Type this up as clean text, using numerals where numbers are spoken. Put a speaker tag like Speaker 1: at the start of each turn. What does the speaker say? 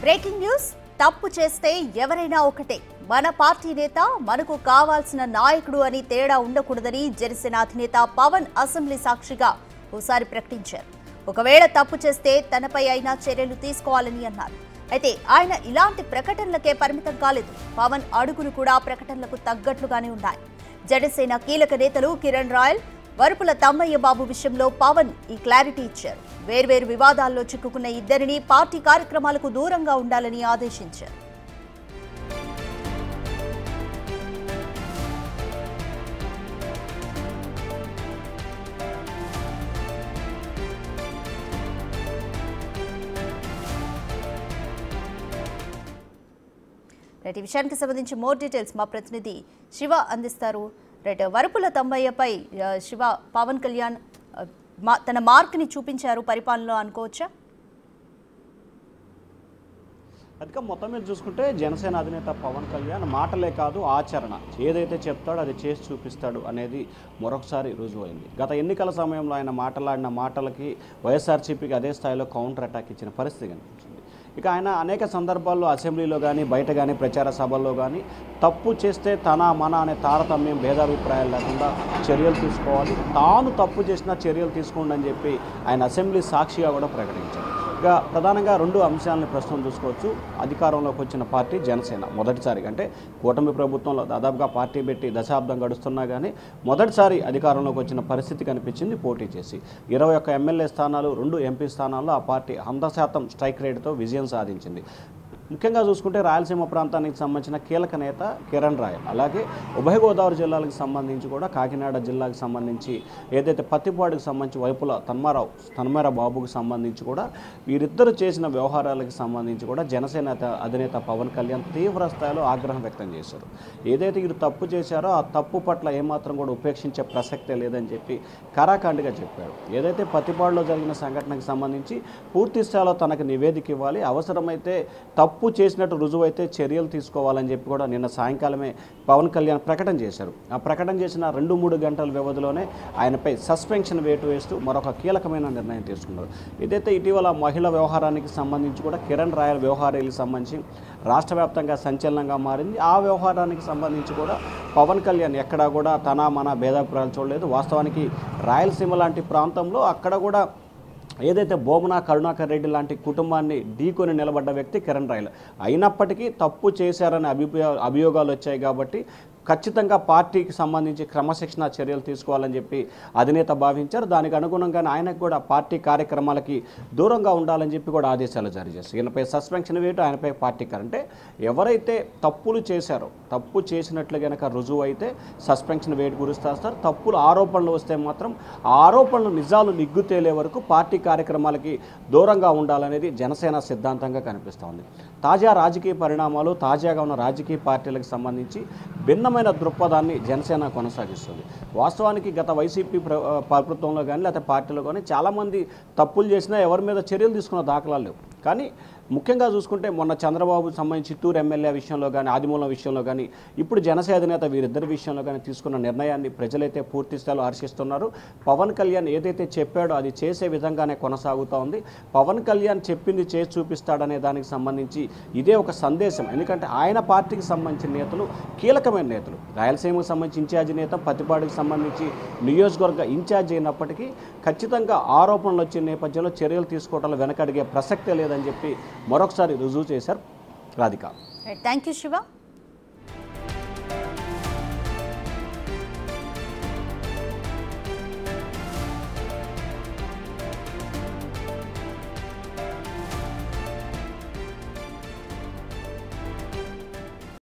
Speaker 1: Breaking news తప్పు చేస్తే ఎవరైనా ఒకటే మన పార్టీ నేత మనకు కావాల్సిన నాయకుడు అని తేడా ఉండకూడదని జనసేన అధినేత పవన్ అసెంబ్లీ సాక్షిగా ఓసారి ప్రకటించారు. ఒకవేళ తప్పు చేస్తే తనపై అయినా చర్యలు తీసుకోవాలని అన్నారు. అయితే ఆయన ఇలాంటి ప్రకటనలకే పరిమితం కాలేదు. పవన్ అడుగులు కూడా ప్రకటనలకు తగ్గట్లుగానే ఉన్నాయి. జనసేన కీలక నేతలు కిరణ్ రాయల్, వరుపుల తమ్మయ్య బాబు విషయంలో పవన్ ఈ క్లారిటీ ఇచ్చారు. వేర్వేరు వివాదాల్లో చిక్కుకున్న ఇద్దరిని పార్టీ కార్యక్రమాలకు దూరంగా ఉండాలని ఆదేశించారు. ఈ విషయానికి సంబంధించి మోర్ డీటెయిల్స్ మా ప్రతినిధి శివ అందిస్తారు. వరుపుల తమ్మయ్యపై శివ, పవన్ కళ్యాణ్ తన మార్క్ని చూపించారు పరిపాలనలో అనుకోవచ్చా?
Speaker 2: అదిగా మొత్తం మీద చూసుకుంటే జనసేన అధినేత పవన్ కళ్యాణ్ మాటలే కాదు ఆచరణ, ఏదైతే చెప్తాడో అది చేసి చూపిస్తాడు అనేది మరొకసారి రుజువైంది. గత ఎన్నికల సమయంలో ఆయన మాట్లాడిన మాటలకి వైఎస్ఆర్సీపీకి అదే స్థాయిలో కౌంటర్ అటాక్ ఇచ్చిన పరిస్థితి కనిపించింది. ఇక ఆయన అనేక సందర్భాల్లో అసెంబ్లీలో కానీ బయట కానీ ప్రచార సభల్లో కానీ తప్పు చేస్తే తన మన అనే తారతమ్యం భేదాభిప్రాయాలు లేకుండా చర్యలు తీసుకోవాలి, తాను తప్పు చేసినా చర్యలు తీసుకోండి అని చెప్పి ఆయన అసెంబ్లీ సాక్షిగా కూడా ప్రకటించారు. ఇక ప్రధానంగా రెండు అంశాలను ప్రస్తుతం చూసుకోవచ్చు. అధికారంలోకి వచ్చిన పార్టీ జనసేన మొదటిసారిగా, అంటే కూటమి ప్రభుత్వంలో దాదాపుగా పార్టీ పెట్టి దశాబ్దం గడుస్తున్నా కానీ మొదటిసారి అధికారంలోకి వచ్చిన పరిస్థితి కనిపించింది పోటీ చేసి. 21 ఎమ్మెల్యే స్థానాలు, 2 ఎంపీ స్థానాల్లో ఆ పార్టీ 100% స్ట్రైక్ రేటుతో విజయం సాధించింది. ముఖ్యంగా చూసుకుంటే రాయలసీమ ప్రాంతానికి సంబంధించిన కీలక నేత కిరణ్ రాయల్, అలాగే ఉభయ గోదావరి జిల్లాలకు సంబంధించి కూడా కాకినాడ జిల్లాకు సంబంధించి ఏదైతే పత్తిపాడుకు సంబంధించి వైపుల తన్మర బాబుకు సంబంధించి కూడా వీరిద్దరు చేసిన వ్యవహారాలకు సంబంధించి కూడా జనసేన అధినేత పవన్ కళ్యాణ్ తీవ్ర స్థాయిలో ఆగ్రహం వ్యక్తం చేశారు. ఏదైతే వీరు తప్పు చేశారో ఆ తప్పు పట్ల ఏమాత్రం కూడా ఉపేక్షించే ప్రసక్తే లేదని చెప్పి కరాఖండిగా చెప్పారు. ఏదైతే పత్తిపాడులో జరిగిన సంఘటనకు సంబంధించి పూర్తి స్థాయిలో తనకు నివేదిక ఇవ్వాలి, అవసరమైతే తప్పు చేసినట్టు రుజువైతే చర్యలు తీసుకోవాలని చెప్పి కూడా నిన్న సాయంకాలమే పవన్ కళ్యాణ్ ప్రకటన చేశారు. ఆ ప్రకటన చేసిన 2-3 గంటల వ్యవధిలోనే ఆయనపై సస్పెన్షన్ వేటు వేస్తూ మరొక కీలకమైన నిర్ణయం తీసుకున్నారు. ఇదైతే ఇటీవల మహిళా వ్యవహారానికి సంబంధించి కూడా కిరణ్ రాయల్ వ్యవహారాలకు సంబంధించి రాష్ట్ర వ్యాప్తంగా సంచలనంగా మారింది. ఆ వ్యవహారానికి సంబంధించి కూడా పవన్ కళ్యాణ్ ఎక్కడా కూడా తన మన భేదాభిప్రాయాలు చూడలేదు. వాస్తవానికి రాయలసీమ లాంటి ప్రాంతంలో అక్కడ కూడా ఏదైతే బోమన కరుణాకర్ రెడ్డి లాంటి కుటుంబాన్ని ఢీకొని నిలబడ్డ వ్యక్తి కిరణ్ రాయల్. అయినప్పటికీ తప్పు చేశారనే అభియోగాలు వచ్చాయి కాబట్టి ఖచ్చితంగా పార్టీకి సంబంధించి క్రమశిక్షణ చర్యలు తీసుకోవాలని చెప్పి అధినేత భావించారు. దానికి అనుగుణంగానే ఆయనకు కూడా పార్టీ కార్యక్రమాలకి దూరంగా ఉండాలని చెప్పి కూడా ఆదేశాలు జారీ చేస్తారు. ఈయనపై సస్పెన్షన్ వేయటం, ఆయనపై పార్టీ అంటే ఎవరైతే తప్పులు చేశారో, తప్పు చేసినట్లు కనుక రుజువు అయితే సస్పెన్షన్ వేటు గురిస్తారు. తప్పులు ఆరోపణలు వస్తే మాత్రం ఆ ఆరోపణలు నిజాలు నిగ్గు తేలే వరకు పార్టీ కార్యక్రమాలకి దూరంగా ఉండాలనేది జనసేన సిద్ధాంతంగా కనిపిస్తోంది. తాజా రాజకీయ పరిణామాలు, తాజాగా ఉన్న రాజకీయ పార్టీలకు సంబంధించి భిన్నమైన దృక్పథాన్ని జనసేన కొనసాగిస్తుంది. వాస్తవానికి గత వైసీపీ ప్రభుత్వంలో కానీ లేకపోతే పార్టీలో కానీ చాలామంది తప్పులు చేసినా ఎవరి మీద చర్యలు తీసుకున్న దాఖలాలు లేవు. కానీ ముఖ్యంగా చూసుకుంటే మొన్న చంద్రబాబుకు సంబంధించి చిత్తూరు ఎమ్మెల్యే విషయంలో కానీ, ఆదిమూలం విషయంలో కానీ, ఇప్పుడు జనసేన అధినేత వీరిద్దరి విషయంలో కానీ తీసుకున్న నిర్ణయాన్ని ప్రజలైతే పూర్తి స్థాయిలో హర్షిస్తున్నారు. పవన్ కళ్యాణ్ ఏదైతే చెప్పాడో అది చేసే విధంగానే కొనసాగుతూ ఉంది. పవన్ కళ్యాణ్ చెప్పింది చేసి చూపిస్తాడనే దానికి సంబంధించి ఇదే ఒక సందేశం. ఎందుకంటే ఆయన పార్టీకి సంబంధించిన నేతలు కీలకమైన నేతలు, రాయలసీమకు సంబంధించి ఇన్ఛార్జి నేత, పత్తిపాడుకు సంబంధించి నియోజకవర్గ ఇన్ఛార్జి అయినప్పటికీ ఖచ్చితంగా ఆరోపణలు వచ్చిన నేపథ్యంలో చర్యలు తీసుకోవడంలో వెనకడిగే ప్రసక్తే లేదని చెప్పి మరొకసారి రుజువు చేశారు రాధిక.
Speaker 1: Thank you Shiva.